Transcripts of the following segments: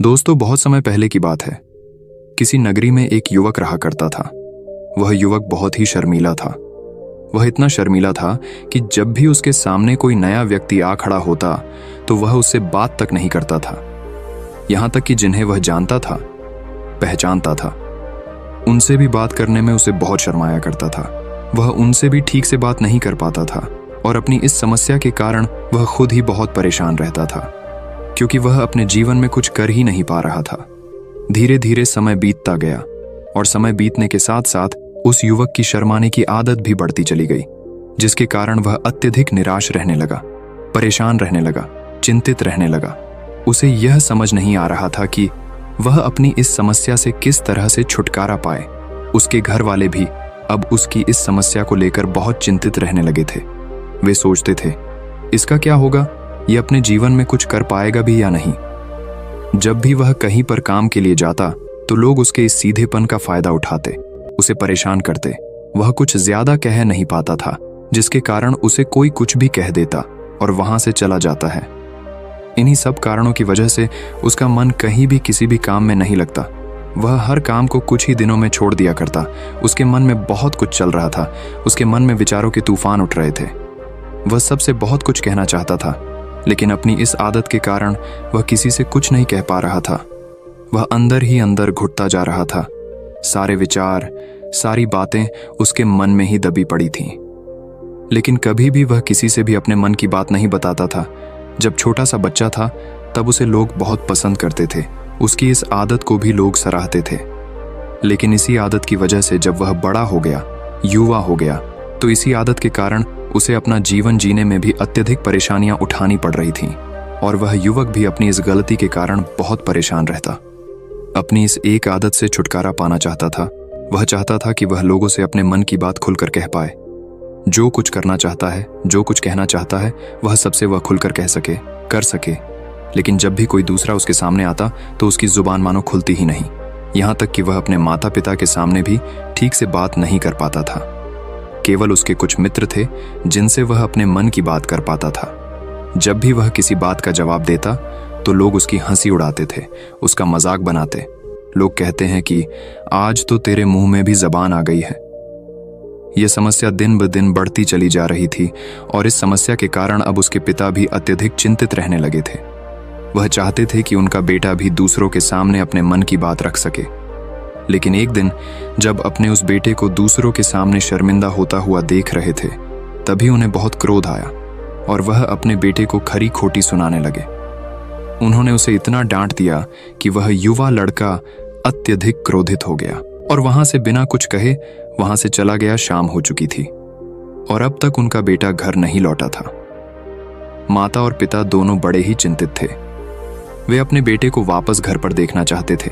दोस्तों, बहुत समय पहले की बात है। किसी नगरी में एक युवक रहा करता था। वह युवक बहुत ही शर्मीला था। वह इतना शर्मीला था कि जब भी उसके सामने कोई नया व्यक्ति आ खड़ा होता तो वह उससे बात तक नहीं करता था। यहां तक कि जिन्हें वह जानता था, पहचानता था, उनसे भी बात करने में उसे बहुत शर्माया करता था। वह उनसे भी ठीक से बात नहीं कर पाता था और अपनी इस समस्या के कारण वह खुद ही बहुत परेशान रहता था, क्योंकि वह अपने जीवन में कुछ कर ही नहीं पा रहा था। धीरे धीरे समय बीतता गया और समय बीतने के साथ साथ उस युवक की शर्माने की आदत भी बढ़ती चली गई, जिसके कारण वह अत्यधिक निराश रहने लगा, परेशान रहने लगा, चिंतित रहने लगा। उसे यह समझ नहीं आ रहा था कि वह अपनी इस समस्या से किस तरह से छुटकारा पाए। उसके घर वाले भी अब उसकी इस समस्या को लेकर बहुत चिंतित रहने लगे थे। वे सोचते थे, इसका क्या होगा, ये अपने जीवन में कुछ कर पाएगा भी या नहीं। जब भी वह कहीं पर काम के लिए जाता तो लोग उसके इस सीधेपन का फायदा उठाते, उसे परेशान करते। वह कुछ ज्यादा कह नहीं पाता था, जिसके कारण उसे कोई कुछ भी कह देता और वहां से चला जाता है। इन्हीं सब कारणों की वजह से उसका मन कहीं भी किसी भी काम में नहीं लगता। वह हर काम को कुछ ही दिनों में छोड़ दिया करता। उसके मन में बहुत कुछ चल रहा था। उसके मन में विचारों के तूफान उठ रहे थे। वह सबसे बहुत कुछ कहना चाहता था, लेकिन अपनी इस आदत के कारण वह किसी से कुछ नहीं कह पा रहा था। वह अंदर ही अंदर घुटता जा रहा था। सारे विचार, सारी बातें उसके मन में ही दबी पड़ी थीं। लेकिन कभी भी वह किसी से भी अपने मन की बात नहीं बताता था। जब छोटा सा बच्चा था तब उसे लोग बहुत पसंद करते थे। उसकी इस आदत को भी लोग सराहते थे। लेकिन इसी आदत की वजह से जब वह बड़ा हो गया, युवा हो गया, तो इसी आदत के कारण उसे अपना जीवन जीने में भी अत्यधिक परेशानियां उठानी पड़ रही थीं और वह युवक भी अपनी इस गलती के कारण बहुत परेशान रहता। अपनी इस एक आदत से छुटकारा पाना चाहता था। वह चाहता था कि वह लोगों से अपने मन की बात खुलकर कह पाए। जो कुछ करना चाहता है, जो कुछ कहना चाहता है, वह सबसे वह खुलकर कह सके, कर सके। लेकिन जब भी कोई दूसरा उसके सामने आता तो उसकी जुबान मानो खुलती ही नहीं। यहाँ तक कि वह अपने माता पिता के सामने भी ठीक से बात नहीं कर पाता था। केवल उसके कुछ मित्र थे जिनसे वह अपने मन की बात कर पाता था। जब भी वह किसी बात का जवाब देता तो लोग उसकी हंसी उड़ाते थे, उसका मजाक बनाते। लोग कहते हैं कि आज तो तेरे मुंह में भी जबान आ गई है। यह समस्या दिन ब दिन बढ़ती चली जा रही थी और इस समस्या के कारण अब उसके पिता भी अत्यधिक चिंतित रहने लगे थे। वह चाहते थे कि उनका बेटा भी दूसरों के सामने अपने मन की बात रख सके। लेकिन एक दिन जब अपने उस बेटे को दूसरों के सामने शर्मिंदा होता हुआ देख रहे थे, तभी उन्हें बहुत क्रोध आया और वह अपने बेटे को खरी खोटी सुनाने लगे। उन्होंने उसे इतना डांट दिया कि वह युवा लड़का अत्यधिक क्रोधित हो गया और वहां से बिना कुछ कहे वहां से चला गया। शाम हो चुकी थी और अब तक उनका बेटा घर नहीं लौटा था। माता और पिता दोनों बड़े ही चिंतित थे। वे अपने बेटे को वापस घर पर देखना चाहते थे,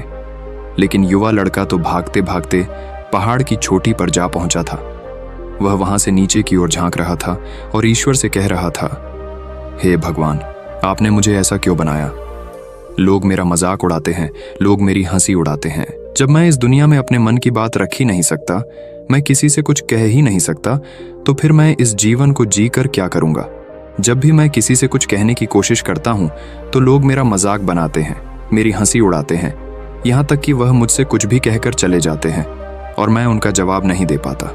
लेकिन युवा लड़का तो भागते भागते पहाड़ की चोटी पर जा पहुंचा था। वह वहां से नीचे की ओर झांक रहा था और ईश्वर से कह रहा था, हे भगवान, आपने मुझे ऐसा क्यों बनाया? लोग मेरा मजाक उड़ाते हैं, लोग मेरी हंसी उड़ाते हैं। जब मैं इस दुनिया में अपने मन की बात रख ही नहीं सकता, मैं किसी से कुछ कह ही नहीं सकता, तो फिर मैं इस जीवन को जी कर क्या करूंगा? जब भी मैं किसी से कुछ कहने की कोशिश करता हूं तो लोग मेरा मजाक बनाते हैं, मेरी हंसी उड़ाते हैं, यहाँ तक कि वह मुझसे कुछ भी कहकर चले जाते हैं और मैं उनका जवाब नहीं दे पाता।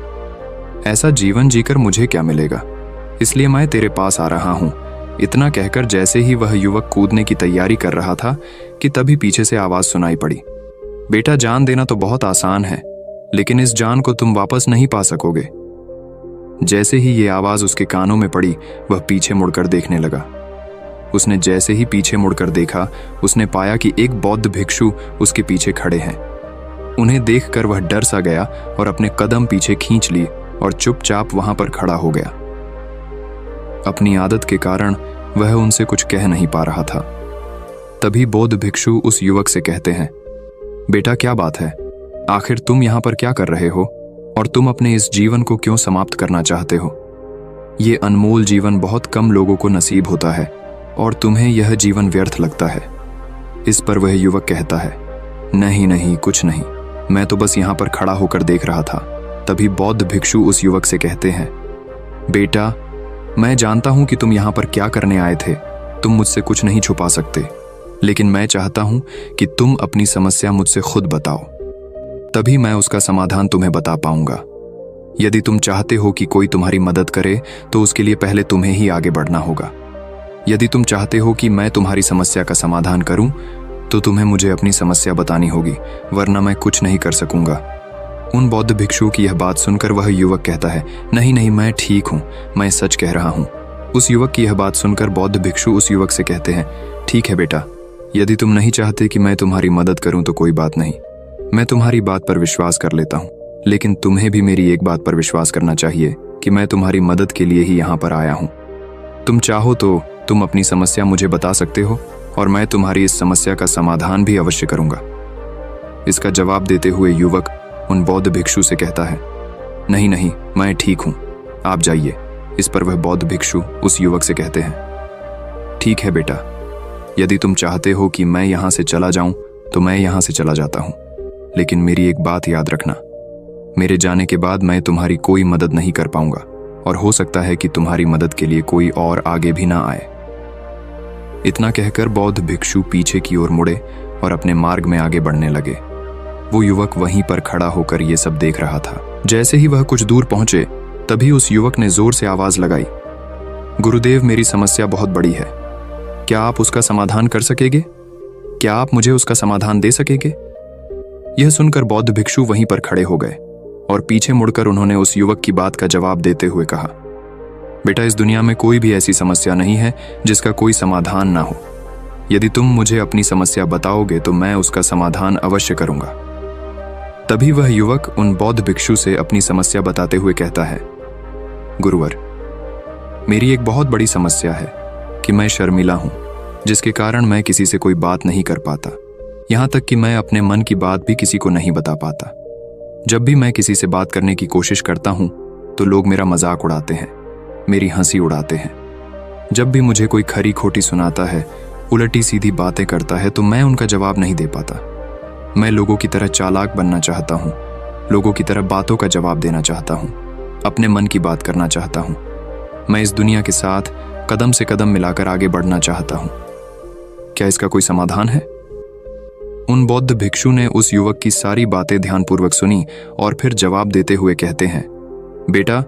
ऐसा जीवन जीकर मुझे क्या मिलेगा? इसलिए मैं तेरे पास आ रहा हूँ। इतना कहकर जैसे ही वह युवक कूदने की तैयारी कर रहा था कि तभी पीछे से आवाज सुनाई पड़ी, बेटा, जान देना तो बहुत आसान है, लेकिन इस जान को तुम वापस नहीं पा सकोगे। जैसे ही ये आवाज उसके कानों में पड़ी, वह पीछे मुड़कर देखने लगा। उसने जैसे ही पीछे मुड़कर देखा, उसने पाया कि एक बौद्ध भिक्षु उसके पीछे खड़े हैं। उन्हें देखकर वह डर सा गया और अपने कदम पीछे खींच ली और चुपचाप वहां पर खड़ा हो गया। अपनी आदत के कारण वह उनसे कुछ कह नहीं पा रहा था। तभी बौद्ध भिक्षु उस युवक से कहते हैं, बेटा, क्या बात है? आखिर तुम यहाँ पर क्या कर रहे हो और तुम अपने इस जीवन को क्यों समाप्त करना चाहते हो? ये अनमोल जीवन बहुत कम लोगों को नसीब होता है और तुम्हें यह जीवन व्यर्थ लगता है। इस पर वह युवक कहता है, नहीं नहीं, कुछ नहीं, मैं तो बस यहाँ पर खड़ा होकर देख रहा था। तभी बौद्ध भिक्षु उस युवक से कहते हैं, बेटा, मैं जानता हूं कि तुम यहाँ पर क्या करने आए थे। तुम मुझसे कुछ नहीं छुपा सकते। लेकिन मैं चाहता हूं कि तुम अपनी समस्या मुझसे खुद बताओ, तभी मैं उसका समाधान तुम्हें बता पाऊंगा। यदि तुम चाहते हो कि कोई तुम्हारी मदद करे तो उसके लिए पहले तुम्हें ही आगे बढ़ना होगा। यदि तुम चाहते हो कि मैं तुम्हारी समस्या का समाधान करूं तो तुम्हें मुझे अपनी समस्या बतानी होगी, वरना मैं कुछ नहीं कर सकूंगा। उन बौद्ध भिक्षु की यह बात सुनकर वह युवक कहता है, नहीं नहीं, मैं ठीक हूं, मैं सच कह रहा हूं। उस युवक की यह बात सुनकर बौद्ध भिक्षु उस युवक से कहते हैं, ठीक है बेटा, यदि तुम नहीं चाहते कि मैं तुम्हारी मदद करूं तो कोई बात नहीं, मैं तुम्हारी बात पर विश्वास कर लेता हूं। लेकिन तुम्हें भी मेरी एक बात पर विश्वास करना चाहिए कि मैं तुम्हारी मदद के लिए ही यहाँ पर आया हूँ। तुम चाहो तो तुम अपनी समस्या मुझे बता सकते हो और मैं तुम्हारी इस समस्या का समाधान भी अवश्य करूंगा। इसका जवाब देते हुए युवक उन बौद्ध भिक्षु से कहता है, नहीं नहीं, मैं ठीक हूं, आप जाइए। इस पर वह बौद्ध भिक्षु उस युवक से कहते हैं, ठीक है बेटा, यदि तुम चाहते हो कि मैं यहां से चला जाऊं तो मैं यहां से चला जाता हूं, लेकिन मेरी एक बात याद रखना, मेरे जाने के बाद मैं तुम्हारी कोई मदद नहीं कर पाऊंगा और हो सकता है कि तुम्हारी मदद के लिए कोई और आगे भी ना आए। इतना कहकर बौद्ध भिक्षु पीछे की ओर मुड़े और अपने मार्ग में आगे बढ़ने लगे। वो युवक वहीं पर खड़ा होकर ये सब देख रहा था। जैसे ही वह कुछ दूर पहुंचे तभी उस युवक ने जोर से आवाज लगाई, गुरुदेव, मेरी समस्या बहुत बड़ी है, क्या आप उसका समाधान कर सकेंगे? क्या आप मुझे उसका समाधान दे सकेंगे? यह सुनकर बौद्ध भिक्षु वहीं पर खड़े हो गए और पीछे मुड़कर उन्होंने उस युवक की बात का जवाब देते हुए कहा, बेटा, इस दुनिया में कोई भी ऐसी समस्या नहीं है जिसका कोई समाधान ना हो। यदि तुम मुझे अपनी समस्या बताओगे तो मैं उसका समाधान अवश्य करूंगा। तभी वह युवक उन बौद्ध भिक्षु से अपनी समस्या बताते हुए कहता है, गुरुवर, मेरी एक बहुत बड़ी समस्या है कि मैं शर्मीला हूं, जिसके कारण मैं किसी से कोई बात नहीं कर पाता। यहां तक कि मैं अपने मन की बात भी किसी को नहीं बता पाता। जब भी मैं किसी से बात करने की कोशिश करता हूं तो लोग मेरा मजाक उड़ाते हैं, मेरी हंसी उड़ाते हैं। जब भी मुझे कोई खरी खोटी सुनाता है, उलटी सीधी बातें करता है तो मैं उनका जवाब नहीं दे पाता। मैं लोगों की तरह चालाक बनना चाहता हूं, लोगों की तरह बातों का जवाब देना चाहता हूं, अपने मन की बात करना चाहता हूं। मैं इस दुनिया के साथ कदम से कदम मिलाकर आगे बढ़ना चाहता हूं। क्या इसका कोई समाधान है? उन बौद्ध भिक्षु ने उस युवक की सारी बातें ध्यानपूर्वक सुनी और फिर जवाब देते हुए कहते हैं, बेटा,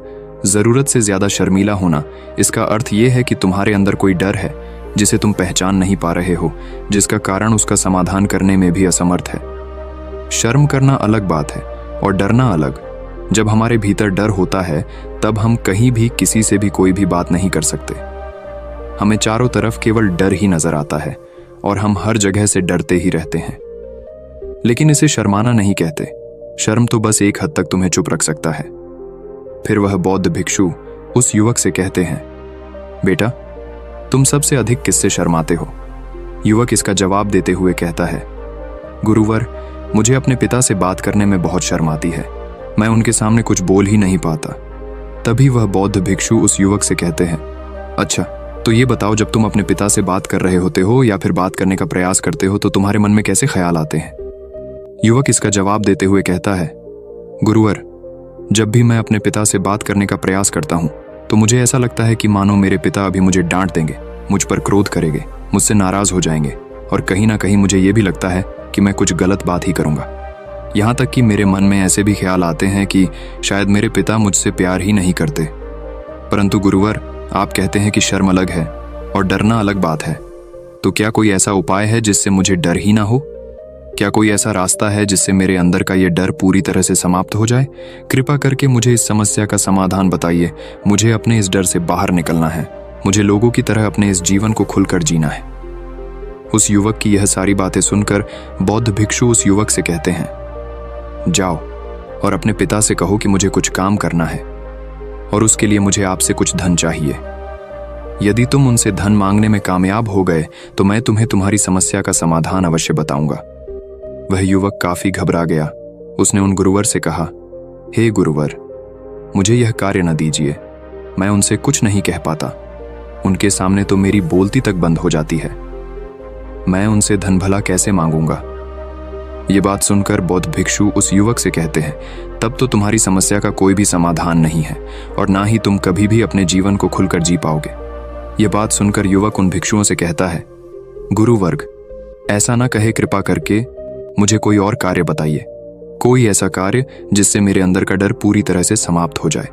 जरूरत से ज्यादा शर्मीला होना, इसका अर्थ यह है कि तुम्हारे अंदर कोई डर है जिसे तुम पहचान नहीं पा रहे हो, जिसका कारण उसका समाधान करने में भी असमर्थ है। शर्म करना अलग बात है और डरना अलग। जब हमारे भीतर डर होता है तब हम कहीं भी किसी से भी कोई भी बात नहीं कर सकते। हमें चारों तरफ केवल डर ही नजर आता है और हम हर जगह से डरते ही रहते हैं। लेकिन इसे शर्माना नहीं कहते। शर्म तो बस एक हद तक तुम्हें चुप रख सकता है। फिर वह बौद्ध भिक्षु उस युवक से कहते हैं, बेटा, तुम सबसे अधिक किससे शर्माते हो? युवक इसका जवाब देते हुए कहता है, गुरुवर, मुझे अपने पिता से बात करने में बहुत शर्म आती है। मैं उनके सामने कुछ बोल ही नहीं पाता। तभी वह बौद्ध भिक्षु उस युवक से कहते हैं, अच्छा, तो ये बताओ, जब तुम अपने पिता से बात कर रहे होते हो या फिर बात करने का प्रयास करते हो तो तुम्हारे मन में कैसे ख्याल आते हैं? युवक इसका जवाब देते हुए कहता है, गुरुवर, जब भी मैं अपने पिता से बात करने का प्रयास करता हूं तो मुझे ऐसा लगता है कि मानो मेरे पिता अभी मुझे डांट देंगे, मुझ पर क्रोध करेंगे, मुझसे नाराज हो जाएंगे और कहीं ना कहीं मुझे यह भी लगता है कि मैं कुछ गलत बात ही करूंगा। यहां तक कि मेरे मन में ऐसे भी ख्याल आते हैं कि शायद मेरे पिता मुझसे प्यार ही नहीं करते। परंतु गुरुवर, आप कहते हैं कि शर्म अलग है और डरना अलग बात है, तो क्या कोई ऐसा उपाय है जिससे मुझे डर ही ना हो? क्या कोई ऐसा रास्ता है जिससे मेरे अंदर का ये डर पूरी तरह से समाप्त हो जाए? कृपा करके मुझे इस समस्या का समाधान बताइए। मुझे अपने इस डर से बाहर निकलना है। मुझे लोगों की तरह अपने इस जीवन को खुलकर जीना है। उस युवक की यह सारी बातें सुनकर बौद्ध भिक्षु उस युवक से कहते हैं, जाओ और अपने पिता से कहो कि मुझे कुछ काम करना है और उसके लिए मुझे आपसे कुछ धन चाहिए। यदि तुम उनसे धन मांगने में कामयाब हो गए तो मैं तुम्हें तुम्हारी समस्या का समाधान अवश्य बताऊंगा। वह युवक काफी घबरा गया। उसने उन गुरुवर से कहा, हे गुरुवर, मुझे यह कार्य न दीजिए। मैं उनसे कुछ नहीं कह पाता। उनके सामने तो मेरी बोलती तक बंद हो जाती है। मैं उनसे धन भला कैसे मांगूंगा? ये बात सुनकर बौद्ध भिक्षु उस युवक से कहते हैं, तब तो तुम्हारी समस्या का कोई भी समाधान नहीं है और ना ही तुम कभी भी अपने जीवन को खुलकर जी पाओगे। ये बात सुनकर युवक उन भिक्षुओं से कहता है, गुरुवर्ग, ऐसा ना कहे, कृपा करके मुझे कोई और कार्य बताइए, कोई ऐसा कार्य जिससे मेरे अंदर का डर पूरी तरह से समाप्त हो जाए।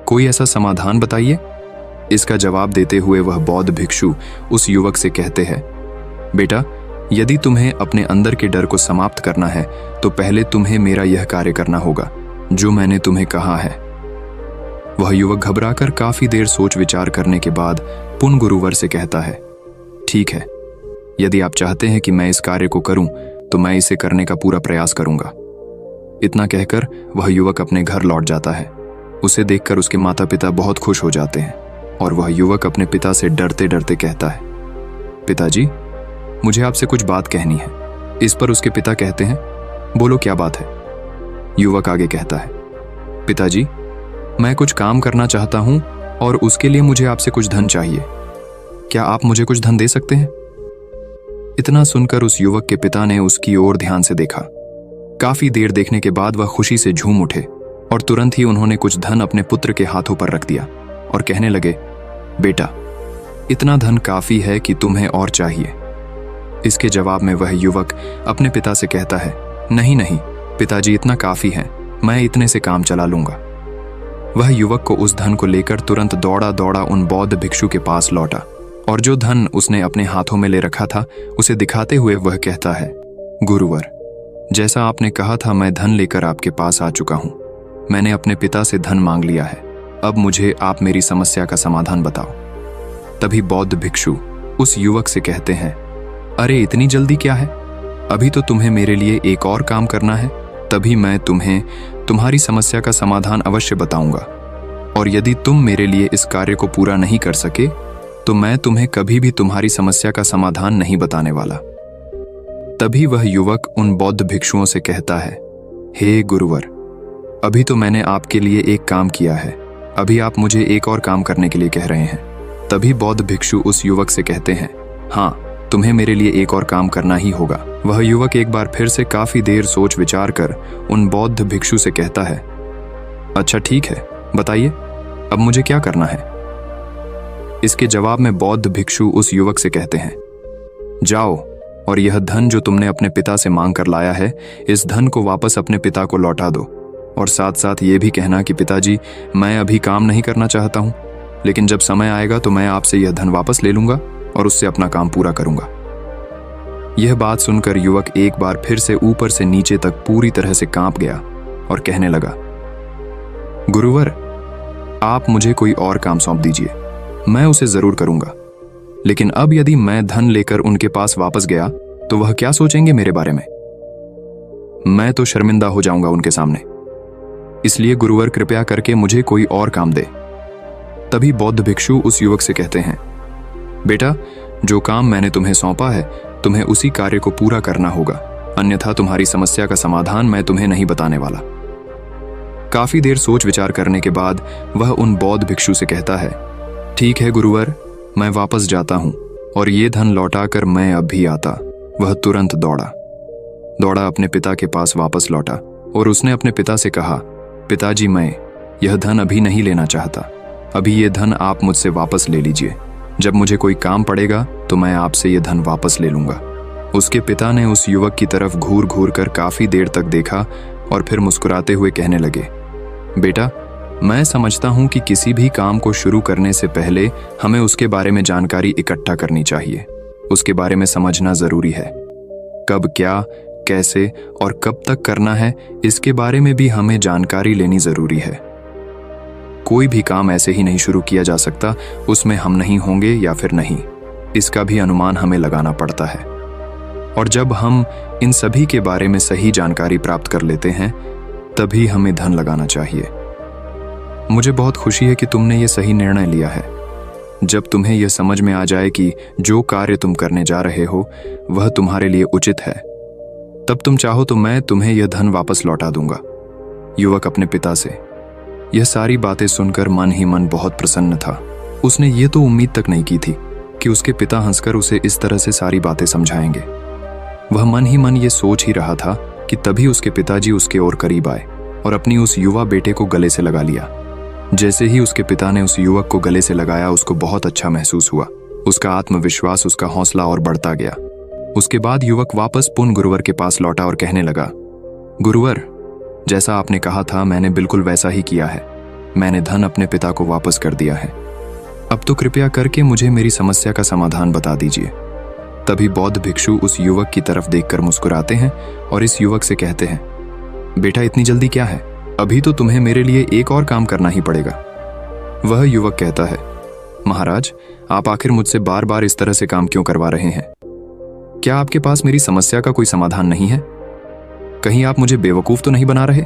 कोई ऐसा समाधान बताइए। इसका जवाब देते हुए वह बौद्ध भिक्षु उस युवक से कहते हैं, बेटा, यदि तुम्हें अपने अंदर के डर को समाप्त करना है तो पहले तुम्हें मेरा यह कार्य करना होगा जो मैंने तुम्हें कहा है। वह युवक घबराकर काफी देर सोच विचार करने के बाद पुन गुरुवर से कहता है, ठीक है, यदि आप चाहते हैं कि मैं इस कार्य को करूं तो मैं इसे करने का पूरा प्रयास करूंगा। इतना कहकर वह युवक अपने घर लौट जाता है। उसे देखकर उसके माता पिता बहुत खुश हो जाते हैं और वह युवक अपने पिता से डरते डरते कहता है, पिताजी, मुझे आपसे कुछ बात कहनी है। इस पर उसके पिता कहते हैं, बोलो क्या बात है। युवक आगे कहता है, पिताजी, मैं कुछ काम करना चाहता हूं और उसके लिए मुझे आपसे कुछ धन चाहिए। क्या आप मुझे कुछ धन दे सकते हैं? इतना सुनकर उस युवक के पिता ने उसकी ओर ध्यान से देखा। काफी देर देखने के बाद वह खुशी से झूम उठे और तुरंत ही उन्होंने कुछ धन अपने पुत्र के हाथों पर रख दिया और कहने लगे, बेटा, इतना धन काफी है कि तुम्हें और चाहिए। इसके जवाब में वह युवक अपने पिता से कहता है, नहीं नहीं पिताजी, इतना काफी है, मैं इतने से काम चला लूंगा। वह युवक को उस धन को लेकर तुरंत दौड़ा दौड़ा उन बौद्ध भिक्षु के पास लौटा और जो धन उसने अपने हाथों में ले रखा था उसे दिखाते हुए वह कहता है, गुरुवर, जैसा आपने कहा था मैं धन लेकर आपके पास आ चुका हूं। मैंने अपने पिता से धन मांग लिया है। अब मुझे आप मेरी समस्या का समाधान बताओ। तभी बौद्ध भिक्षु उस युवक से कहते हैं, अरे इतनी जल्दी क्या है? अभी तो तुम्हें मेरे लिए एक और काम करना है, तभी मैं तुम्हें तुम्हारी समस्या का समाधान अवश्य बताऊंगा। और यदि तुम मेरे लिए इस कार्य को पूरा नहीं कर सके तो मैं तुम्हें कभी भी तुम्हारी समस्या का समाधान नहीं बताने वाला। तभी वह युवक उन बौद्ध भिक्षुओं से कहता है, हे गुरुवर, अभी तो मैंने आपके लिए एक काम किया है, अभी आप मुझे एक और काम करने के लिए कह रहे हैं। तभी बौद्ध भिक्षु उस युवक से कहते हैं, हाँ, तुम्हें मेरे लिए एक और काम करना ही होगा। वह युवक एक बार फिर से काफी देर सोच विचार कर उन बौद्ध भिक्षु से कहता है, अच्छा ठीक है, बताइए अब मुझे क्या करना है। इसके जवाब में बौद्ध भिक्षु उस युवक से कहते हैं, जाओ और यह धन जो तुमने अपने पिता से मांग कर लाया है, इस धन को वापस अपने पिता को लौटा दो और साथ साथ ये भी कहना कि पिताजी, मैं अभी काम नहीं करना चाहता हूं, लेकिन जब समय आएगा तो मैं आपसे यह धन वापस ले लूंगा और उससे अपना काम पूरा करूंगा। यह बात सुनकर युवक एक बार फिर से ऊपर से नीचे तक पूरी तरह से कांप गया और कहने लगा, गुरुवर, आप मुझे कोई और काम सौंप दीजिए, मैं उसे जरूर करूंगा। लेकिन अब यदि मैं धन लेकर उनके पास वापस गया तो वह क्या सोचेंगे मेरे बारे में? मैं तो शर्मिंदा हो जाऊंगा उनके सामने। इसलिए गुरुवर, कृपया करके मुझे कोई और काम दे। तभी बौद्ध भिक्षु उस युवक से कहते हैं, बेटा, जो काम मैंने तुम्हें सौंपा है तुम्हें उसी कार्य को पूरा करना होगा, अन्यथा तुम्हारी समस्या का समाधान मैं तुम्हें नहीं बताने वाला। काफी देर सोच विचार करने के बाद वह उन बौद्ध भिक्षु से कहता है, ठीक है गुरुवर, मैं वापस जाता हूं और ये धन लौटाकर मैं अब भी आता। वह तुरंत दौड़ा अपने पिता के पास वापस लौटा और उसने अपने पिता से कहा, पिताजी, मैं यह धन अभी नहीं लेना चाहता, अभी ये धन आप मुझसे वापस ले लीजिए। जब मुझे कोई काम पड़ेगा तो मैं आपसे ये धन वापस ले लूंगा। उसके पिता ने उस युवक की तरफ घूर घूर कर काफी देर तक देखा और फिर मुस्कुराते हुए कहने लगे, बेटा, मैं समझता हूं कि किसी भी काम को शुरू करने से पहले हमें उसके बारे में जानकारी इकट्ठा करनी चाहिए। उसके बारे में समझना जरूरी है। कब, क्या, कैसे और कब तक करना है, इसके बारे में भी हमें जानकारी लेनी जरूरी है। कोई भी काम ऐसे ही नहीं शुरू किया जा सकता, उसमें हम नहीं होंगे या फिर नहीं, इसका भी अनुमान हमें लगाना पड़ता है। और जब हम इन सभी के बारे में सही जानकारी प्राप्त कर लेते हैं तभी हमें धन लगाना चाहिए। मुझे बहुत खुशी है कि तुमने ये सही निर्णय लिया है। जब तुम्हें यह समझ में आ जाए कि जो कार्य तुम करने जा रहे हो वह तुम्हारे लिए उचित है, तब तुम चाहो तो मैं तुम्हें यह धन वापस लौटा दूंगा। युवक अपने पिता से यह सारी बातें सुनकर मन ही मन बहुत प्रसन्न था। उसने ये तो उम्मीद तक नहीं की थी कि उसके पिता हंसकर उसे इस तरह से सारी बातें समझाएंगे। वह मन ही मन ये सोच ही रहा था कि तभी उसके पिताजी उसके और करीब आए और अपनी उस युवा बेटे को गले से लगा लिया। जैसे ही उसके पिता ने उस युवक को गले से लगाया, उसको बहुत अच्छा महसूस हुआ। उसका आत्मविश्वास, उसका हौसला और बढ़ता गया। उसके बाद युवक वापस पुन गुरुवर के पास लौटा और कहने लगा, गुरुवर, जैसा आपने कहा था मैंने बिल्कुल वैसा ही किया है। मैंने धन अपने पिता को वापस कर दिया है। अब तो कृपया करके मुझे मेरी समस्या का समाधान बता दीजिए। तभी बौद्ध भिक्षु उस युवक की तरफ देखकर मुस्कुराते हैं और इस युवक से कहते हैं, बेटा इतनी जल्दी क्या है, अभी तो तुम्हें मेरे लिए एक और काम करना ही पड़ेगा। वह युवक कहता है, महाराज, आप आखिर मुझसे बार बार इस तरह से काम क्यों करवा रहे हैं? क्या आपके पास मेरी समस्या का कोई समाधान नहीं है? कहीं आप मुझे बेवकूफ तो नहीं बना रहे?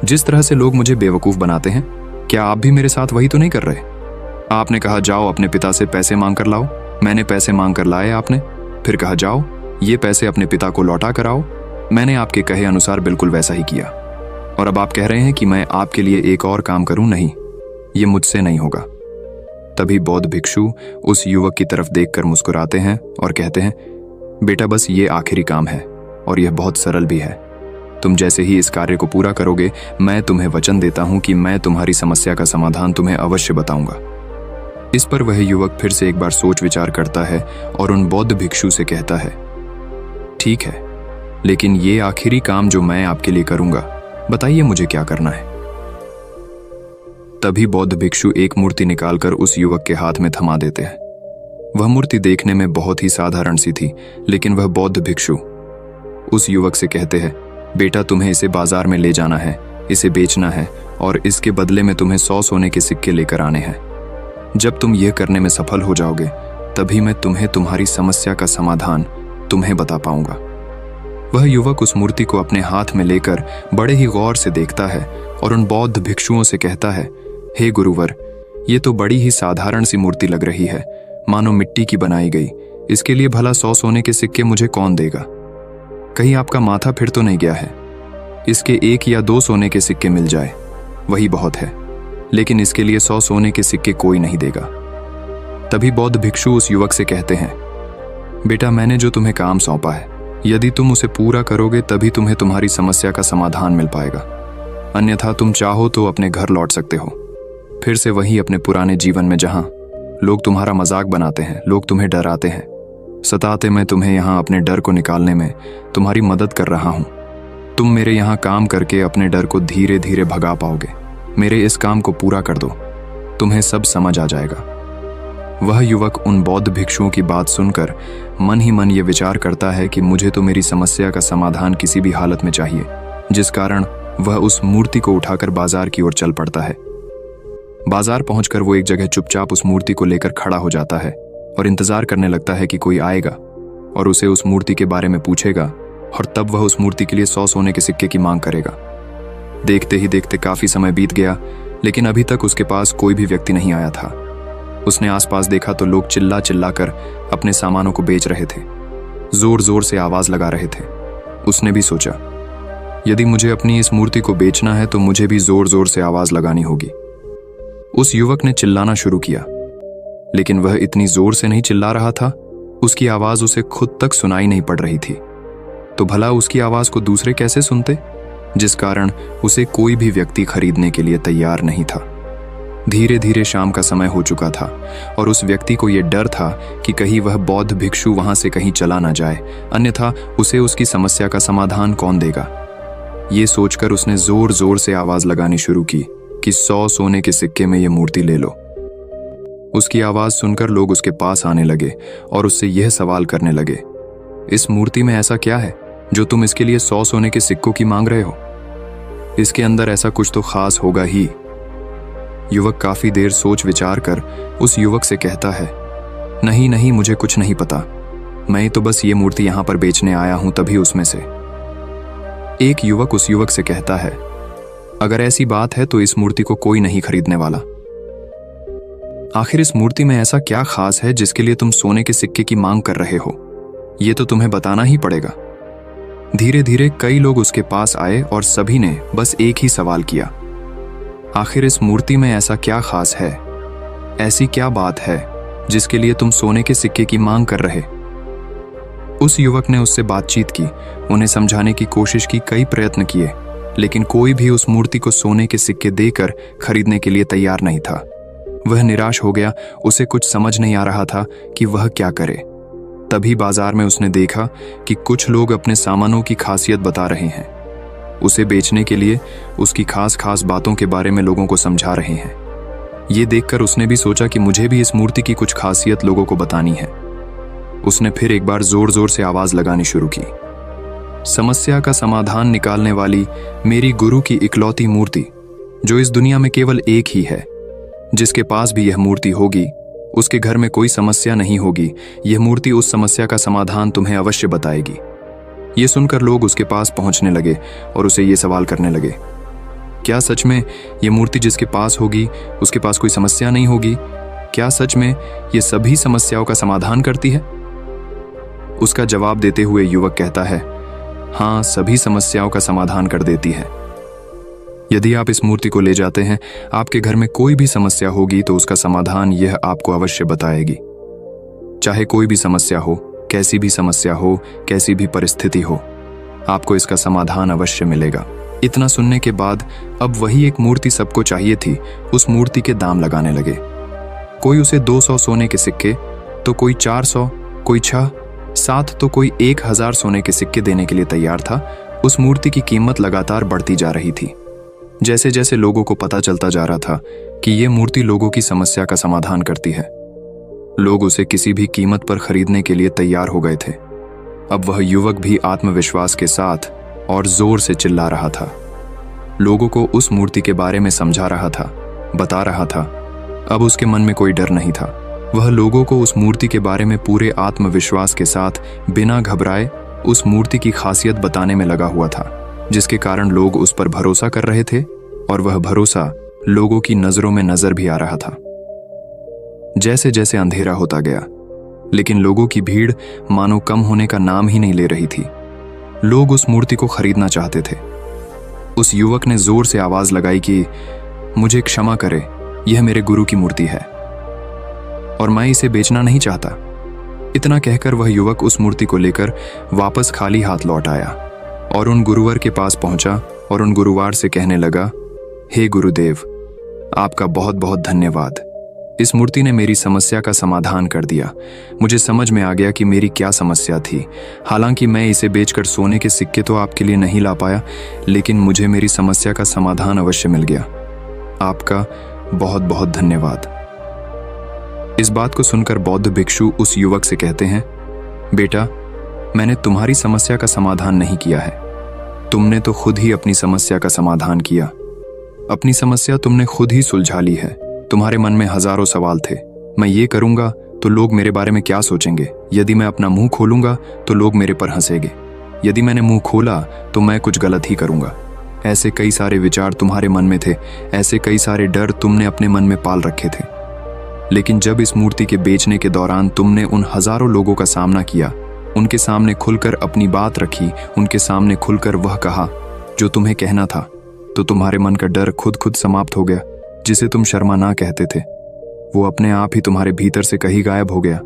जिस तरह से लोग मुझे बेवकूफ बनाते हैं, क्या आप भी मेरे साथ वही तो नहीं कर रहे? आपने कहा जाओ अपने पिता से पैसे मांग कर लाओ, मैंने पैसे मांग कर लाए आपने, फिर कहा जाओ ये पैसे अपने पिता को लौटा कर आओ, मैंने आपके कहे अनुसार बिल्कुल वैसा ही किया। और अब आप कह रहे हैं कि मैं आपके लिए एक और काम करूं? नहीं, ये मुझसे नहीं होगा। तभी बौद्ध भिक्षु उस युवक की तरफ देखकर मुस्कुराते हैं और कहते हैं, बेटा बस ये आखिरी काम है और यह बहुत सरल भी है। तुम जैसे ही इस कार्य को पूरा करोगे, मैं तुम्हें वचन देता हूं कि मैं तुम्हारी समस्या का समाधान तुम्हें अवश्य बताऊंगा। इस पर वह युवक फिर से एक बार सोच विचार करता है और उन बौद्ध भिक्षु से कहता है, ठीक है, लेकिन ये आखिरी काम जो मैं आपके लिए करूंगा, बताइए मुझे क्या करना है। तभी बौद्ध भिक्षु एक मूर्ति निकालकर उस युवक के हाथ में थमा देते हैं। वह मूर्ति देखने में बहुत ही साधारण सी थी, लेकिन वह बौद्ध भिक्षु उस युवक से कहते हैं, बेटा तुम्हें इसे बाजार में ले जाना है, इसे बेचना है और इसके बदले में तुम्हें 100 सोने के सिक्के लेकर आने हैं। जब तुम यह करने में सफल हो जाओगे, तभी मैं तुम्हें तुम्हारी समस्या का समाधान तुम्हें बता पाऊंगा। वह युवक उस मूर्ति को अपने हाथ में लेकर बड़े ही गौर से देखता है और उन बौद्ध भिक्षुओं से कहता है, हे गुरुवर, ये तो बड़ी ही साधारण सी मूर्ति लग रही है, मानो मिट्टी की बनाई गई। इसके लिए भला 100 सोने के सिक्के मुझे कौन देगा? कहीं आपका माथा फिर तो नहीं गया है? इसके 1 या 2 सोने के सिक्के मिल जाए, वही बहुत है, लेकिन इसके लिए 100 सोने के सिक्के कोई नहीं देगा। तभी बौद्ध भिक्षु उस युवक से कहते हैं, बेटा मैंने जो तुम्हें काम सौंपा है, यदि तुम उसे पूरा करोगे तभी तुम्हें तुम्हारी समस्या का समाधान मिल पाएगा, अन्यथा तुम चाहो तो अपने घर लौट सकते हो, फिर से वही अपने पुराने जीवन में जहां लोग तुम्हारा मजाक बनाते हैं, लोग तुम्हें डराते हैं, सताते। मैं तुम्हें यहाँ अपने डर को निकालने में तुम्हारी मदद कर रहा हूँ। तुम मेरे यहाँ काम करके अपने डर को धीरे धीरे भगा पाओगे। मेरे इस काम को पूरा कर दो, तुम्हें सब समझ आ जाएगा। वह युवक उन बौद्ध भिक्षुओं की बात सुनकर मन ही मन ये विचार करता है कि मुझे तो मेरी समस्या का समाधान किसी भी हालत में चाहिए, जिस कारण वह उस मूर्ति को उठाकर बाजार की ओर चल पड़ता है। बाजार पहुंचकर वो एक जगह चुपचाप उस मूर्ति को लेकर खड़ा हो जाता है और इंतजार करने लगता है कि कोई आएगा और उसे उस मूर्ति के बारे में पूछेगा, और तब वह उस मूर्ति के लिए 100 सोने के सिक्के की मांग करेगा। देखते ही देखते काफी समय बीत गया, लेकिन अभी तक उसके पास कोई भी व्यक्ति नहीं आया था। उसने आसपास देखा तो लोग चिल्ला चिल्ला कर अपने सामानों को बेच रहे थे, जोर जोर से आवाज लगा रहे थे। उसने भी सोचा, यदि मुझे अपनी इस मूर्ति को बेचना है तो मुझे भी जोर जोर से आवाज लगानी होगी। उस युवक ने चिल्लाना शुरू किया, लेकिन वह इतनी जोर से नहीं चिल्ला रहा था, उसकी आवाज उसे खुद तक सुनाई नहीं पड़ रही थी। तो भला उसकी आवाज को दूसरे कैसे सुनते, जिस कारण उसे कोई भी व्यक्ति खरीदने के लिए तैयार नहीं था। धीरे धीरे शाम का समय हो चुका था और उस व्यक्ति को यह डर था कि कहीं वह बौद्ध भिक्षु वहां से कहीं चला ना जाए, अन्यथा उसे उसकी समस्या का समाधान कौन देगा। ये सोचकर उसने जोर जोर से आवाज लगानी शुरू की कि 100 सोने के सिक्के में यह मूर्ति ले लो। उसकी आवाज सुनकर लोग उसके पास आने लगे और उससे यह सवाल करने लगे, इस मूर्ति में ऐसा क्या है जो तुम इसके लिए 100 सोने के सिक्कों की मांग रहे हो? इसके अंदर ऐसा कुछ तो खास होगा ही। युवक काफी देर सोच विचार कर उस युवक से कहता है, नहीं नहीं, मुझे कुछ नहीं पता, मैं तो बस ये मूर्ति यहां पर बेचने आया हूं। तभी उसमें से एक युवक उस युवक से कहता है, अगर ऐसी बात है तो इस मूर्ति को कोई नहीं खरीदने वाला। आखिर इस मूर्ति में ऐसा क्या खास है जिसके लिए तुम सोने के सिक्के की मांग कर रहे हो? ये तो तुम्हें बताना ही पड़ेगा। धीरे धीरे कई लोग उसके पास आए और सभी ने बस एक ही सवाल किया, आखिर इस मूर्ति में ऐसा क्या खास है, ऐसी क्या बात है जिसके लिए तुम सोने के सिक्के की मांग कर रहे? उस युवक ने उससे बातचीत की, उन्हें समझाने की कोशिश की, कई प्रयत्न किए, लेकिन कोई भी उस मूर्ति को सोने के सिक्के देकर खरीदने के लिए तैयार नहीं था। वह निराश हो गया, उसे कुछ समझ नहीं आ रहा था कि वह क्या करे। तभी बाजार में उसने देखा कि कुछ लोग अपने सामानों की खासियत बता रहे हैं, उसे बेचने के लिए उसकी खास खास बातों के बारे में लोगों को समझा रहे हैं। ये देखकर उसने भी सोचा कि मुझे भी इस मूर्ति की कुछ खासियत लोगों को बतानी है। उसने फिर एक बार जोर जोर से आवाज लगानी शुरू की, समस्या का समाधान निकालने वाली मेरी गुरु की इकलौती मूर्ति, जो इस दुनिया में केवल एक ही है। जिसके पास भी यह मूर्ति होगी उसके घर में कोई समस्या नहीं होगी। यह मूर्ति उस समस्या का समाधान तुम्हें अवश्य बताएगी। ये सुनकर लोग उसके पास पहुंचने लगे और उसे ये सवाल करने लगे, क्या सच में ये मूर्ति जिसके पास होगी उसके पास कोई समस्या नहीं होगी? क्या सच में ये सभी समस्याओं का समाधान करती है? उसका जवाब देते हुए युवक कहता है, हाँ, सभी समस्याओं का समाधान कर देती है। यदि आप इस मूर्ति को ले जाते हैं, आपके घर में कोई भी समस्या होगी तो उसका समाधान यह आपको अवश्य बताएगी। चाहे कोई भी समस्या हो, कैसी भी समस्या हो, कैसी भी परिस्थिति हो, आपको इसका समाधान अवश्य मिलेगा। इतना सुनने के बाद अब वही एक मूर्ति सबको चाहिए थी, उस मूर्ति के दाम लगाने लगे। कोई उसे 200 सोने के सिक्के, तो कोई 400, कोई 6, 7, तो कोई 1000 सोने के सिक्के देने के लिए तैयार था। उस मूर्ति की कीमत लगातार बढ़ती जा रही थी। जैसे जैसे लोगों को पता चलता जा रहा था कि ये मूर्ति लोगों की समस्या का समाधान करती है, लोग उसे किसी भी कीमत पर खरीदने के लिए तैयार हो गए थे। अब वह युवक भी आत्मविश्वास के साथ और जोर से चिल्ला रहा था, लोगों को उस मूर्ति के बारे में समझा रहा था, बता रहा था। अब उसके मन में कोई डर नहीं था। वह लोगों को उस मूर्ति के बारे में पूरे आत्मविश्वास के साथ बिना घबराए उस मूर्ति की खासियत बताने में लगा हुआ था, जिसके कारण लोग उस पर भरोसा कर रहे थे और वह भरोसा लोगों की नजरों में नजर भी आ रहा था। जैसे जैसे अंधेरा होता गया, लेकिन लोगों की भीड़ मानो कम होने का नाम ही नहीं ले रही थी। लोग उस मूर्ति को खरीदना चाहते थे। उस युवक ने जोर से आवाज लगाई कि मुझे क्षमा करे, यह मेरे गुरु की मूर्ति है और मैं इसे बेचना नहीं चाहता। इतना कहकर वह युवक उस मूर्ति को लेकर वापस खाली हाथ लौट आया और उन गुरुवर के पास पहुंचा और उन गुरुवार से कहने लगा, हे गुरुदेव, आपका बहुत बहुत धन्यवाद। इस मूर्ति ने मेरी समस्या का समाधान कर दिया। मुझे समझ में आ गया कि मेरी क्या समस्या थी। हालांकि मैं इसे बेचकर सोने के सिक्के तो आपके लिए नहीं ला पाया, लेकिन मुझे मेरी समस्या का समाधान अवश्य मिल गया। आपका बहुत बहुत धन्यवाद। इस बात को सुनकर बौद्ध भिक्षु उस युवक से कहते हैं, बेटा, मैंने तुम्हारी समस्या का समाधान नहीं किया है, तुमने तो खुद ही अपनी समस्या का समाधान किया। अपनी समस्या तुमने खुद ही सुलझा ली है। तुम्हारे मन में हजारों सवाल थे, मैं ये करूंगा तो लोग मेरे बारे में क्या सोचेंगे, यदि मैं अपना मुंह खोलूंगा तो लोग मेरे पर हंसेंगे, यदि मैंने मुंह खोला तो मैं कुछ गलत ही करूंगा। ऐसे कई सारे विचार तुम्हारे मन में थे, ऐसे कई सारे डर तुमने अपने मन में पाल रखे थे। लेकिन जब इस मूर्ति के बेचने के दौरान तुमने उन हजारों लोगों का सामना किया, उनके सामने खुलकर अपनी बात रखी, उनके सामने खुलकर वह कहा जो तुम्हें कहना था, तो तुम्हारे मन का डर खुद खुद समाप्त हो गया। जिसे तुम शर्मा ना कहते थे, वो अपने आप ही तुम्हारे भीतर से कहीं गायब हो गया।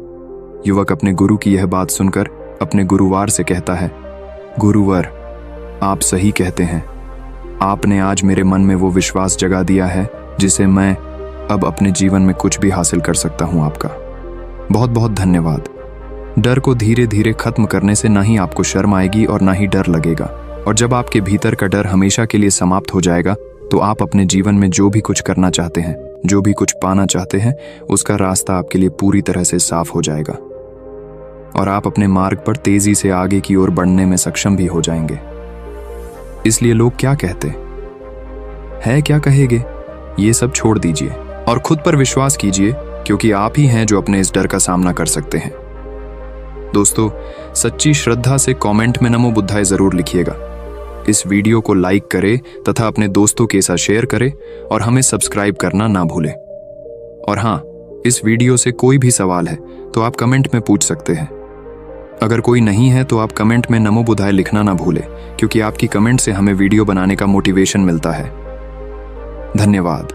युवक अपने गुरु की यह बात सुनकर अपने गुरुवार से कहता है, गुरुवर, आप सही कहते हैं। आपने आज मेरे मन में वो विश्वास जगा दिया है जिसे मैं अब अपने जीवन में कुछ भी हासिल कर सकता हूं। आपका बहुत बहुत धन्यवाद। डर को धीरे धीरे खत्म करने से ना ही आपको शर्म आएगी और ना ही डर लगेगा, और जब आपके भीतर का डर हमेशा के लिए समाप्त हो जाएगा तो आप अपने जीवन में जो भी कुछ करना चाहते हैं, जो भी कुछ पाना चाहते हैं, उसका रास्ता आपके लिए पूरी तरह से साफ हो जाएगा और आप अपने मार्ग पर तेजी से आगे की ओर बढ़ने में सक्षम भी हो जाएंगे। इसलिए लोग क्या कहते हैं, क्या कहेंगे, ये सब छोड़ दीजिए और खुद पर विश्वास कीजिए, क्योंकि आप ही हैं जो अपने इस डर का सामना कर सकते हैं। दोस्तों, सच्ची श्रद्धा से कमेंट में नमो बुद्धाय जरूर लिखिएगा। इस वीडियो को लाइक करें तथा अपने दोस्तों के साथ शेयर करें और हमें सब्सक्राइब करना ना भूलें। और हाँ, इस वीडियो से कोई भी सवाल है तो आप कमेंट में पूछ सकते हैं। अगर कोई नहीं है तो आप कमेंट में नमो बुद्धाय लिखना ना भूलें, क्योंकि आपकी कमेंट से हमें वीडियो बनाने का मोटिवेशन मिलता है। धन्यवाद।